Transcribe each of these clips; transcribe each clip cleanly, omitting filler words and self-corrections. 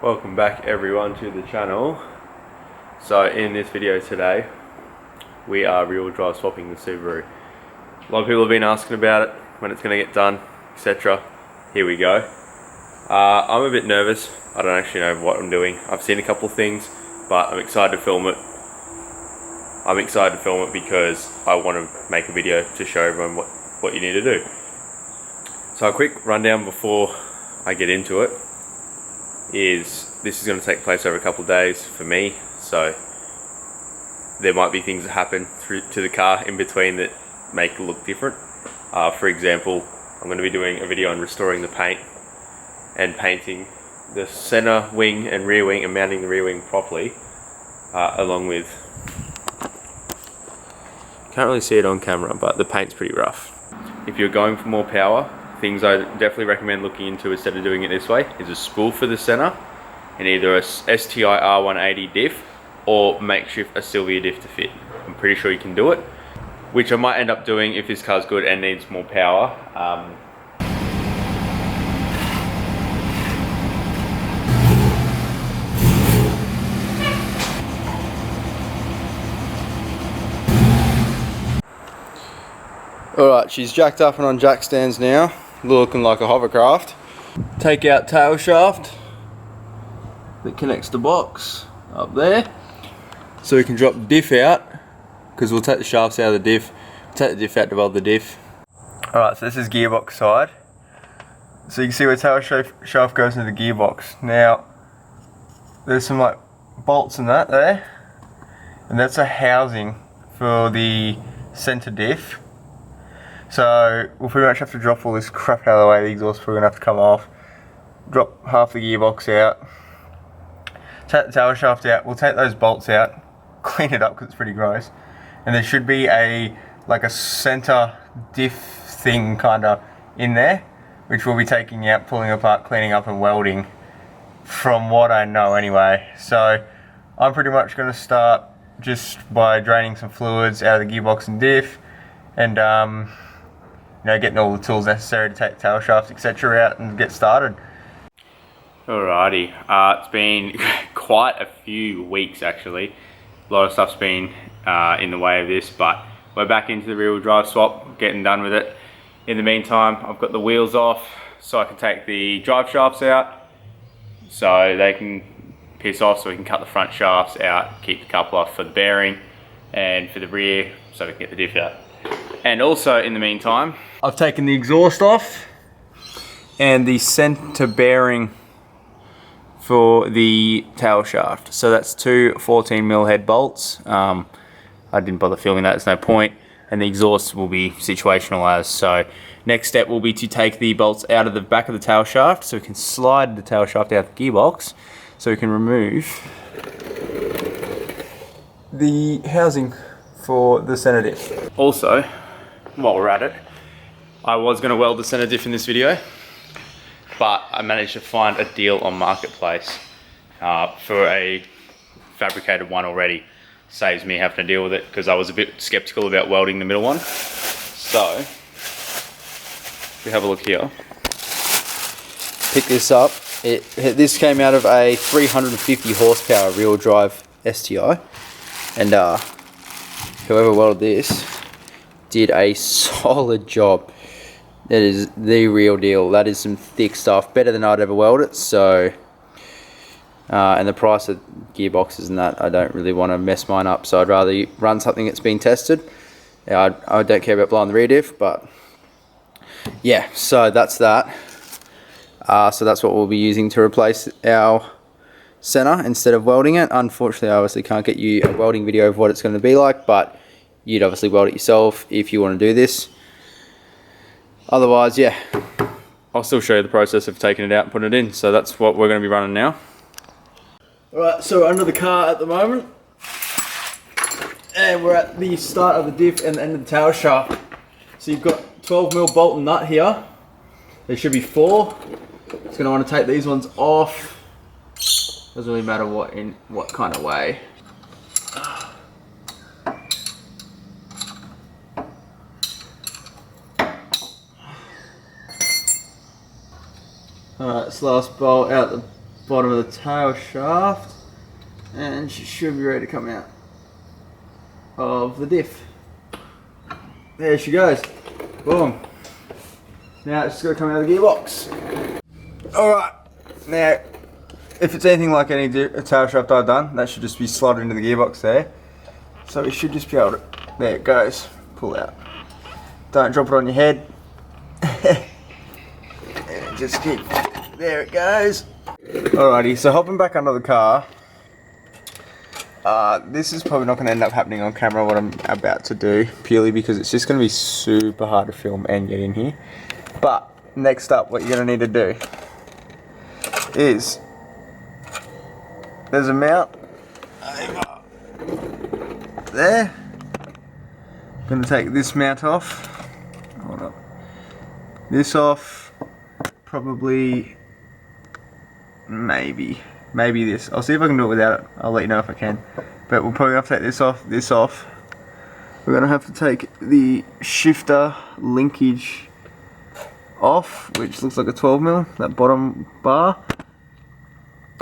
Welcome back everyone to the channel. So in this video today we are rear drive swapping the Subaru. A lot of people have been asking about it, when it's going to get done, etc. Here we go. I'm a bit nervous. I don't actually know what I'm doing. I've seen a couple of things, but I'm excited to film it. I'm excited to film it because I want to make a video to show everyone what you need to do. So a quick rundown before I get into it is this is going to take place over a couple of days for me, so there might be things that happen to the car in between that make it look different. For example, I'm going to be doing a video on restoring the paint and painting the center wing and rear wing and mounting the rear wing properly, along with, can't really see it on camera, but the paint's pretty rough. If you're going for more power, things I definitely recommend looking into instead of doing it this way is a spool for the center and either a STI R180 diff or makeshift a Sylvia diff to fit. I'm pretty sure you can do it, which I might end up doing if this car's good and needs more power. Alright, she's jacked up and on jack stands now, looking like a hovercraft. Take out tail shaft that connects the box up there, so we can drop the diff out, because we'll take the shafts out of the diff, take the diff out to weld the diff. Alright, so this is gearbox side. So you can see where tail shaft goes into the gearbox. Now, there's some like bolts and that there, and that's a housing for the center diff. So we'll pretty much have to drop all this crap out of the way. The exhaust probably gonna have to come off. Drop half the gearbox out. Take the tail shaft out. We'll take those bolts out, clean it up because it's pretty gross. And there should be a center diff thing kinda in there, which we'll be taking out, pulling apart, cleaning up and welding, from what I know anyway. So I'm pretty much gonna start just by draining some fluids out of the gearbox and diff, and getting all the tools necessary to take the tail shafts, etc. out and get started. Alrighty, it's been quite a few weeks actually. A lot of stuff's been in the way of this, but we're back into the rear drive swap, getting done with it. In the meantime, I've got the wheels off so I can take the drive shafts out so they can piss off, so we can cut the front shafts out, keep the couple off for the bearing, and for the rear so we can get the diff out. And also in the meantime, I've taken the exhaust off and the center bearing for the tail shaft. So that's two 14mm head bolts. I didn't bother filming that, there's no point. And the exhaust will be situational as. So next step will be to take the bolts out of the back of the tail shaft so we can slide the tail shaft out of the gearbox so we can remove the housing for the center diff. Also, while we're at it, I was going to weld the center diff in this video, but I managed to find a deal on Marketplace for a fabricated one already. Saves me having to deal with it because I was a bit skeptical about welding the middle one. So, if we have a look here, pick this up. This came out of a 350 horsepower rear drive STI, and whoever welded this did a solid job. That is the real deal. That is some thick stuff, better than I'd ever weld it. So, and the price of gearboxes and that, I don't really want to mess mine up. So I'd rather run something that's been tested. I don't care about blowing the rear diff, but yeah. So that's that. So that's what we'll be using to replace our center instead of welding it. Unfortunately, I obviously can't get you a welding video of what it's going to be like, but you'd obviously weld it yourself if you want to do this. Otherwise, yeah, I'll still show you the process of taking it out and putting it in. So that's what we're going to be running now. Alright, so we're under the car at the moment, and we're at the start of the diff and the end of the tail shaft. So you've got 12mm bolt and nut here. There should be 4. Just going to want to take these ones off. Doesn't really matter what kind of way. Alright, this last bolt out the bottom of the tail shaft, and she should be ready to come out of the diff. There she goes. Boom. Now it's just got to come out of the gearbox. Alright, now if it's anything like any tail shaft I've done, that should just be slotted into the gearbox there. So we should just be able to, there it goes, pull out. Don't drop it on your head. And just keep, there it goes. Alrighty, so hopping back under the car. This is probably not going to end up happening on camera, what I'm about to do, purely because it's just going to be super hard to film and get in here. But next up, what you're going to need to do is, there's a mount over there. I'm going to take this mount off. Hold up. This off. Probably, maybe this. I'll see if I can do it without it. I'll let you know if I can. But we'll probably have to take this off. We're going to have to take the shifter linkage off, which looks like a 12mm, that bottom bar.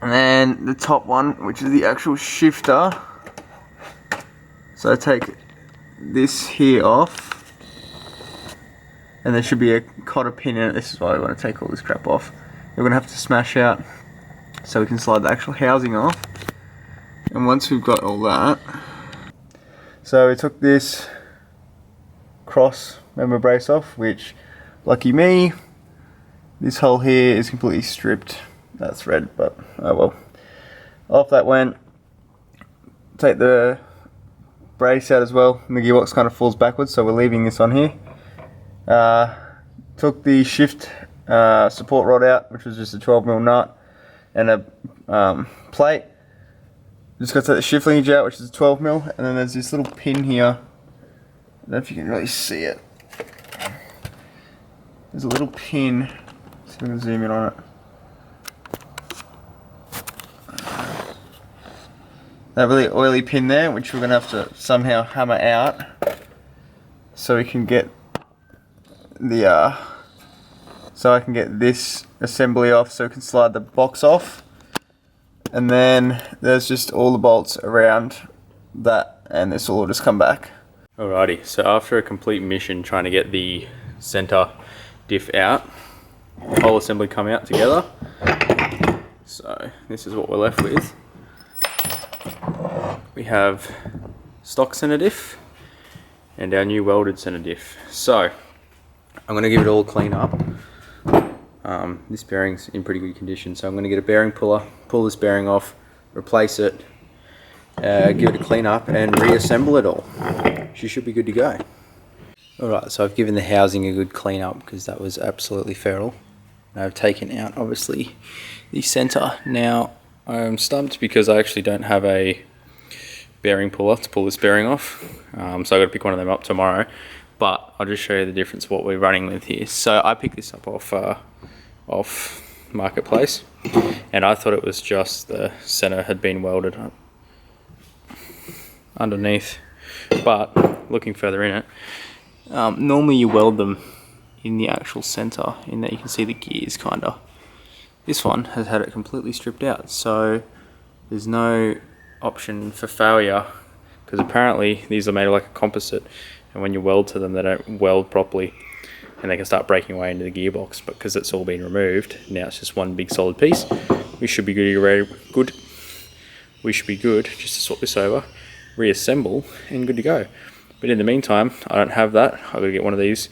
And then the top one, which is the actual shifter. So I take this here off. And there should be a cotter pin in it. This is why we want to take all this crap off. We're going to have to smash out so we can slide the actual housing off. And once we've got all that, so we took this cross member brace off, which, lucky me, this hole here is completely stripped. That's red, but oh well. Off that went. Take the brace out as well, and the gearbox kind of falls backwards, so we're leaving this on here. Took the shift support rod out, which was just a 12mm nut and a plate. Just got to take the shift linkage out, which is a 12mm, and then there's this little pin here. I don't know if you can really see it. There's a little pin. See if I can zoom in on it. That really oily pin there, which we're going to have to somehow hammer out so we can get the so I can get this assembly off, so we can slide the box off. And then there's just all the bolts around that, and this will all just come back. Alrighty, so after a complete mission trying to get the center diff out, the whole assembly come out together. So this is what we're left with. We have stock center diff and our new welded center diff. So I'm going to give it all a clean up. This bearing's in pretty good condition, so I'm going to get a bearing puller, pull this bearing off, replace it, give it a clean up and reassemble it all. She should be good to go. Alright, so I've given the housing a good clean up because that was absolutely feral. And I've taken out obviously the center. Now I'm stumped because I actually don't have a bearing puller to pull this bearing off, so I've got to pick one of them up tomorrow. But I'll just show you the difference what we're running with here. So I picked this up off Marketplace, and I thought it was just the center had been welded up underneath, but looking further in it, normally you weld them in the actual center, in that you can see the gears kinda. This one has had it completely stripped out, so there's no option for failure, because apparently these are made like a composite, and when you weld to them they don't weld properly and they can start breaking away into the gearbox. But because it's all been removed, now it's just one big solid piece. We should be good. We should be good just to swap this over, reassemble, and good to go. But in the meantime, I don't have that. I've got to get one of these.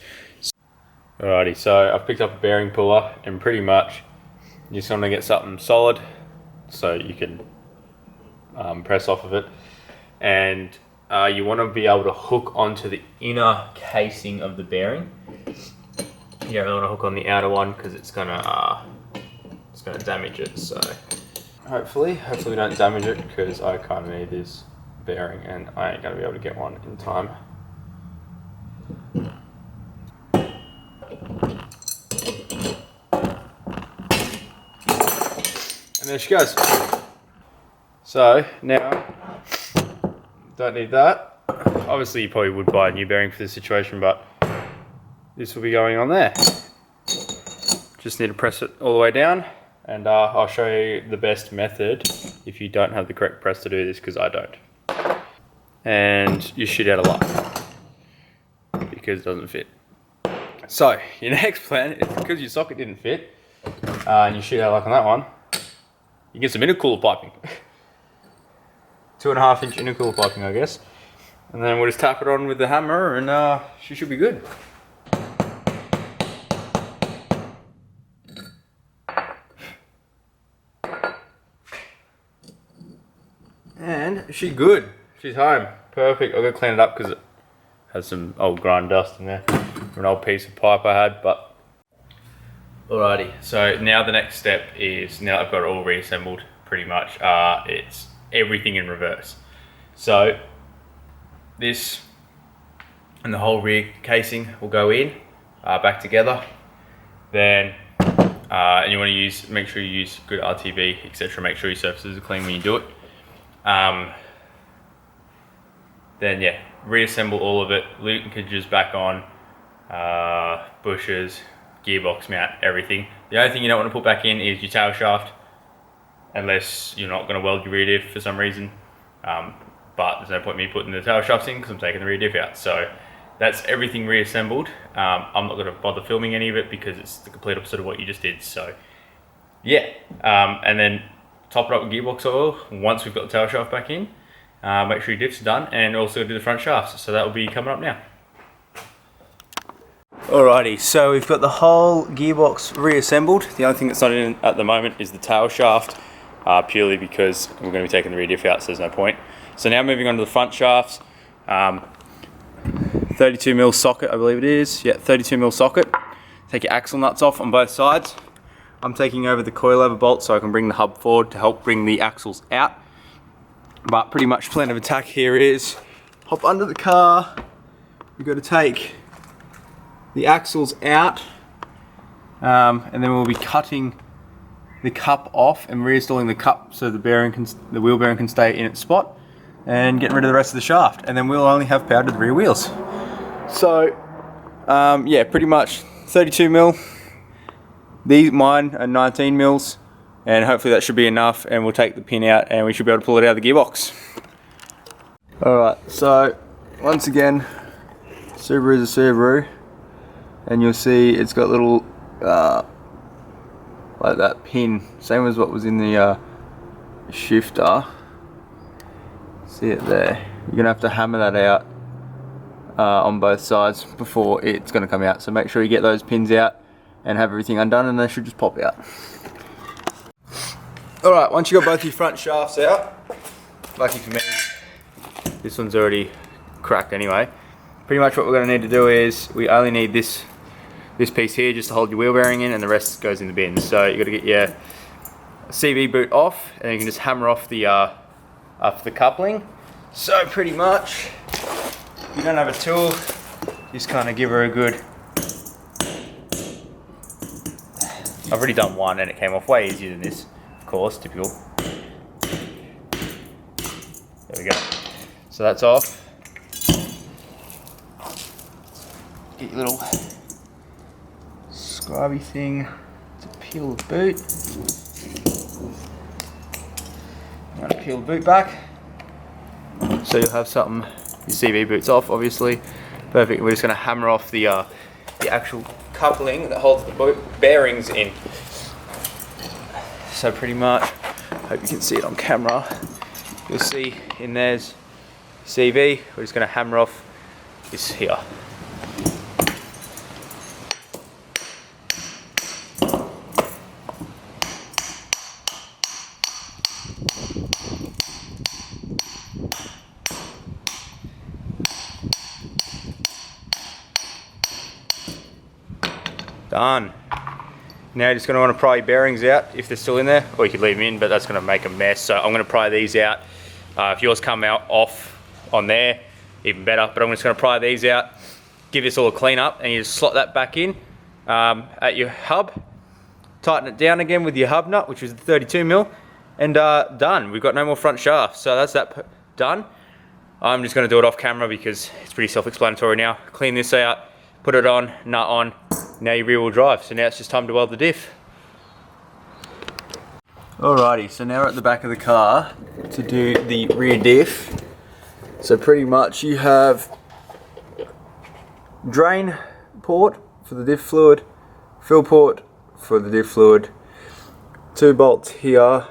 Alrighty, so I've picked up a bearing puller, and pretty much you just want to get something solid so you can press off of it, and you want to be able to hook onto the inner casing of the bearing. You don't really want to hook on the outer one because it's gonna damage it. So hopefully we don't damage it, because I kind of need this bearing and I ain't gonna be able to get one in time. And there she goes. So now, don't need that. Obviously you probably would buy a new bearing for this situation, but this will be going on there. Just need to press it all the way down and I'll show you the best method if you don't have the correct press to do this, because I don't. And you shit out of luck because it doesn't fit. So your next plan is, because your socket didn't fit and you shit out of luck on that one, you get some intercooler piping. 2.5 inch intercooler piping, I guess. And then we'll just tap it on with the hammer and she should be good. And she's good. She's home. Perfect. I'll go clean it up because it has some old grind dust in there from an old piece of pipe I had. But alrighty, so now the next step is, now I've got it all reassembled pretty much, it's everything in reverse. So this and the whole rear casing will go in back together. Then and you want to make sure you use good RTV, etc. Make sure your surfaces are clean when you do it. Then yeah, reassemble all of it, linkages back on, bushes, gearbox mount, everything. The only thing you don't want to put back in is your tail shaft, unless you're not going to weld your rear diff for some reason. But there's no point me putting the tail shafts in because I'm taking the rear diff out. So that's everything reassembled. I'm not going to bother filming any of it because it's the complete opposite of what you just did. So yeah, and then top it up with gearbox oil once we've got the tail shaft back in. Make sure your diffs are done, and also do the front shafts. So that will be coming up now. Alrighty, so we've got the whole gearbox reassembled. The only thing that's not in at the moment is the tail shaft, purely because we're going to be taking the rear diff out, so there's no point. So now moving on to the front shafts. 32mm socket, I believe it is. Yeah, 32mm socket. Take your axle nuts off on both sides. I'm taking over the coilover bolt so I can bring the hub forward to help bring the axles out. But pretty much plan of attack here is hop under the car. We've got to take the axles out, and then we'll be cutting the cup off and reinstalling the cup so the wheel bearing can stay in its spot, and getting rid of the rest of the shaft, and then we'll only have power to the rear wheels. So yeah, pretty much 32mm. These mine are 19mm. And hopefully that should be enough, and we'll take the pin out and we should be able to pull it out of the gearbox. Alright, so once again, Subaru is a Subaru, and you'll see it's got little like that pin, same as what was in the shifter. See it there? You're gonna have to hammer that out on both sides before it's gonna come out. So make sure you get those pins out and have everything undone, and they should just pop out. Alright, once you got both your front shafts out, lucky for me, this one's already cracked anyway. Pretty much what we're going to need to do is, we only need this piece here just to hold your wheel bearing in, and the rest goes in the bin. So you got to get your CV boot off, and you can just hammer off the coupling. So pretty much, if you don't have a tool, just kind of give her a good... I've already done one and it came off way easier than this. Course, typical. There we go. So that's off. Get your little scribey thing to peel the boot. I'm going to peel the boot back. So you'll have something, your CV boot's off obviously. Perfect. We're just going to hammer off the actual coupling that holds the boot bearings in. So pretty much, hope you can see it on camera, you'll see in there's CV. We're just going to hammer off this here. Done. Now you're just going to want to pry your bearings out if they're still in there, or you could leave them in, but that's going to make a mess. So I'm going to pry these out. If yours come out off on there, even better. But I'm just going to pry these out, give this all a clean up, and you just slot that back in at your hub. Tighten it down again with your hub nut, which is the 32mm, and done. We've got no more front shafts, so that's that done. I'm just going to do it off camera because it's pretty self-explanatory now. Clean this out, put it on, nut on. Now your rear wheel drive, so now it's just time to weld the diff. Alrighty, so now we're at the back of the car to do the rear diff. So pretty much you have drain port for the diff fluid, fill port for the diff fluid, 2 bolts here,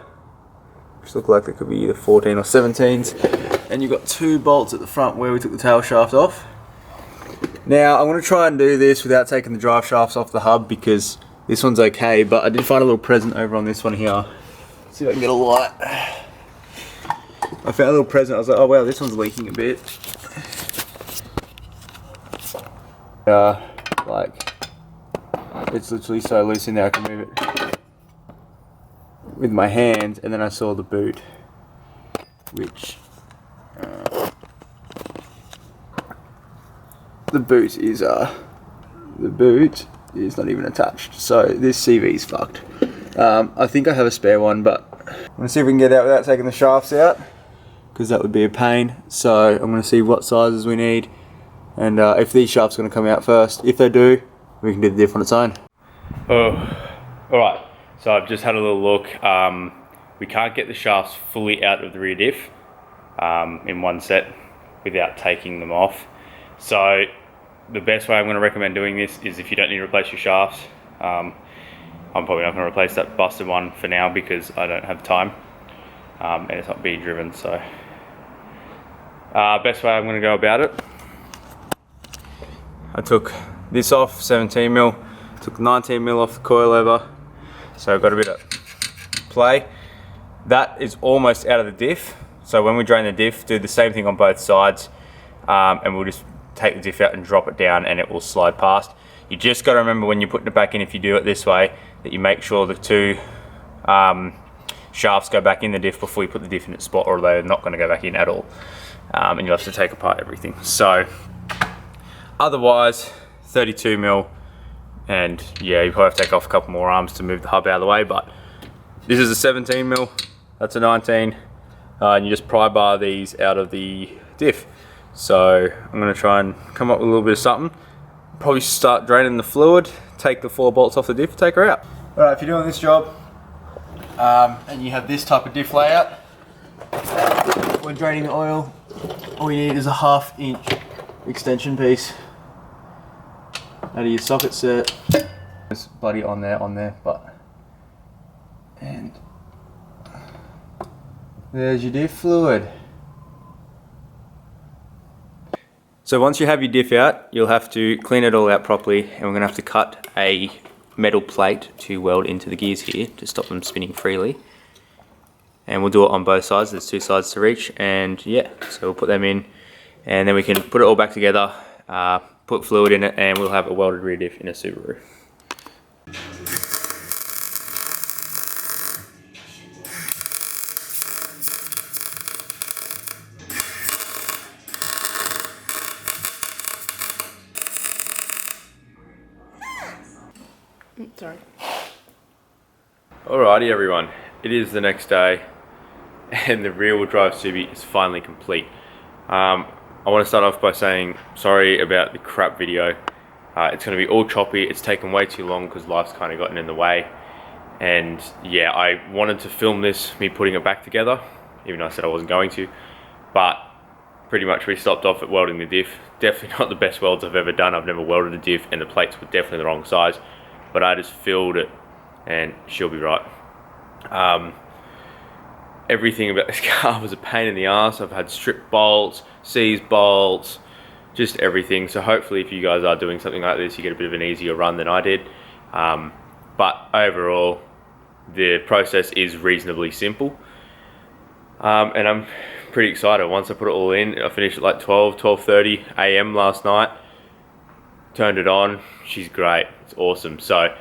which look like they could be either 14 or 17s, and you've got 2 bolts at the front where we took the tail shaft off. Now I'm going to try and do this without taking the drive shafts off the hub because this one's okay, but I did find a little present over on this one here. Let's see if I can get a light. I found a little present. I was like, oh wow, this one's leaking a bit. Like, it's literally so loose in there I can move it with my hand, and then I saw the boot, which the boot is not even attached, so this CV is fucked. I think I have a spare one, but I'm gonna see if we can get it out without taking the shafts out, because that would be a pain. So I'm gonna see what sizes we need, and if these shafts are gonna come out first. If they do, we can do the diff on its own. Oh, alright, so I've just had a little look. We can't get the shafts fully out of the rear diff in one set without taking them off. So the best way I'm going to recommend doing this is, if you don't need to replace your shafts, I'm probably not going to replace that busted one for now because I don't have time, and it's not being driven. So best way I'm going to go about it, I took this off 17mm, took 19mm off the coil lever, so I've got a bit of play. That is almost out of the diff, so when we drain the diff, do the same thing on both sides, and we'll just take the diff out and drop it down and it will slide past. You just got to remember when you're putting it back in, if you do it this way, that you make sure the 2 shafts go back in the diff before you put the diff in its spot, or they're not going to go back in at all, and you'll have to take apart everything. So otherwise 32mm, and yeah, you probably have to take off a couple more arms to move the hub out of the way, but this is a 17mm, that's a 19, and you just pry bar these out of the diff. So I'm going to try and come up with a little bit of something. Probably start draining the fluid, take the 4 bolts off the diff, take her out. Alright, if you're doing this job and you have this type of diff layout, when draining the oil, all you need is a 1/2 inch extension piece out of your socket set. It's bloody on there, but, and there's your diff fluid. So once you have your diff out, you'll have to clean it all out properly, and we're going to have to cut a metal plate to weld into the gears here to stop them spinning freely. And we'll do it on both sides, there's 2 sides to reach, and yeah, so we'll put them in, and then we can put it all back together, put fluid in it, and we'll have a welded rear diff in a Subaru. Sorry. Alrighty everyone, it is the next day and the rear wheel drive Subi is finally complete. I want to start off by saying sorry about the crap video. It's going to be all choppy, it's taken way too long because life's kind of gotten in the way. And yeah, I wanted to film this, me putting it back together, even though I said I wasn't going to. But pretty much we stopped off at welding the diff. Definitely not the best welds I've ever done. I've never welded a diff and the plates were definitely the wrong size. But I just filled it and she'll be right. Everything about this car was a pain in the ass. I've had strip bolts, seized bolts, just everything. So hopefully if you guys are doing something like this, you get a bit of an easier run than I did. But overall, the process is reasonably simple. And I'm pretty excited. Once I put it all in, I finished at like 12:30 AM last night. Turned it on, she's great, it's awesome. So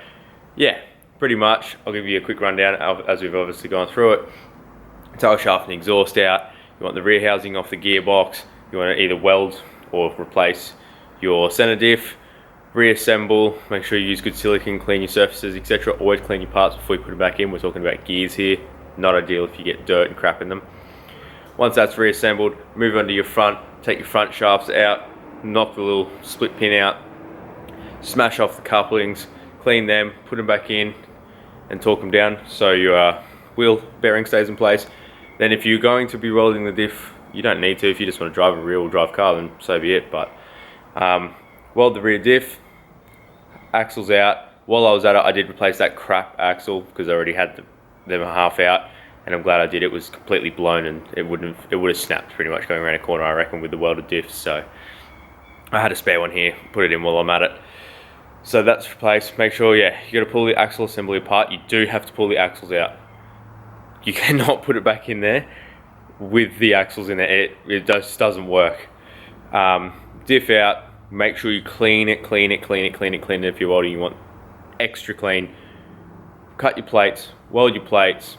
yeah, pretty much I'll give you a quick rundown as we've obviously gone through it. Tail shaft and exhaust out, you want the rear housing off the gearbox, you want to either weld or replace your center diff, reassemble, make sure you use good silicone, clean your surfaces, etc. Always clean your parts before you put them back in. We're talking about gears here, not ideal if you get dirt and crap in them. Once that's reassembled, move on to your front, take your front shafts out, knock the little split pin out, smash off the couplings, clean them, put them back in and torque them down so you are wheel bearing stays in place. Then if you're going to be welding the diff, you don't need to. If you just want to drive a rear-wheel drive car, then so be it. But weld the rear diff, axles out. While I was at it, I did replace that crap axle because I already had them half out, and I'm glad I did. It was completely blown, and it would have snapped pretty much going around a corner, I reckon, with the welded diff. So I had a spare one here, put it in while I'm at it. So that's replaced. Make sure, yeah, you got to pull the axle assembly apart. You do have to pull the axles out. You cannot put it back in there with the axles in there. It just doesn't work. Diff out. Make sure you clean it if you're welding. You want extra clean. Cut your plates, weld your plates,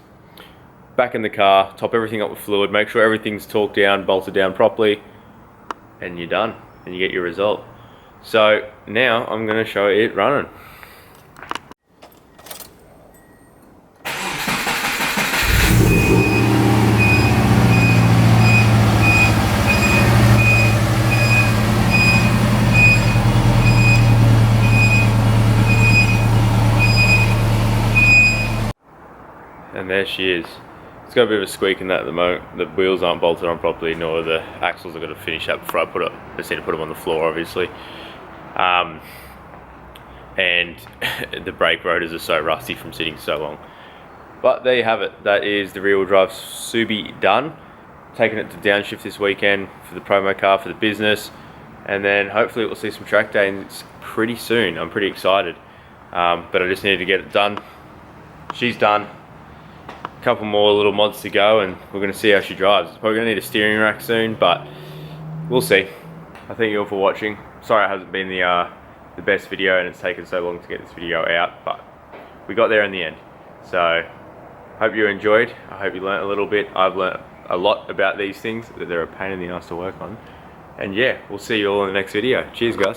back in the car, top everything up with fluid, make sure everything's torqued down, bolted down properly, and you're done, and you get your result. So now I'm going to show it running. And there she is. It's got a bit of a squeak in that at the moment. The wheels aren't bolted on properly, nor the axles. I've got to finish that before I put it. I just need to put them on the floor, obviously. And the brake rotors are so rusty from sitting so long. But there you have it. That is the rear-wheel drive Subi done. Taking it to downshift this weekend for the promo car for the business, and then hopefully we'll see some track days pretty soon. I'm pretty excited, but I just needed to get it done. She's done. Couple more little mods to go, and we're going to see how she drives. Probably going to need a steering rack soon, but we'll see. I thank you all for watching. Sorry it hasn't been the best video, and it's taken so long to get this video out, but we got there in the end. So hope you enjoyed. I hope you learnt a little bit. I've learnt a lot about these things, that they're a pain in the ass to work on. And yeah, we'll see you all in the next video. Cheers, guys.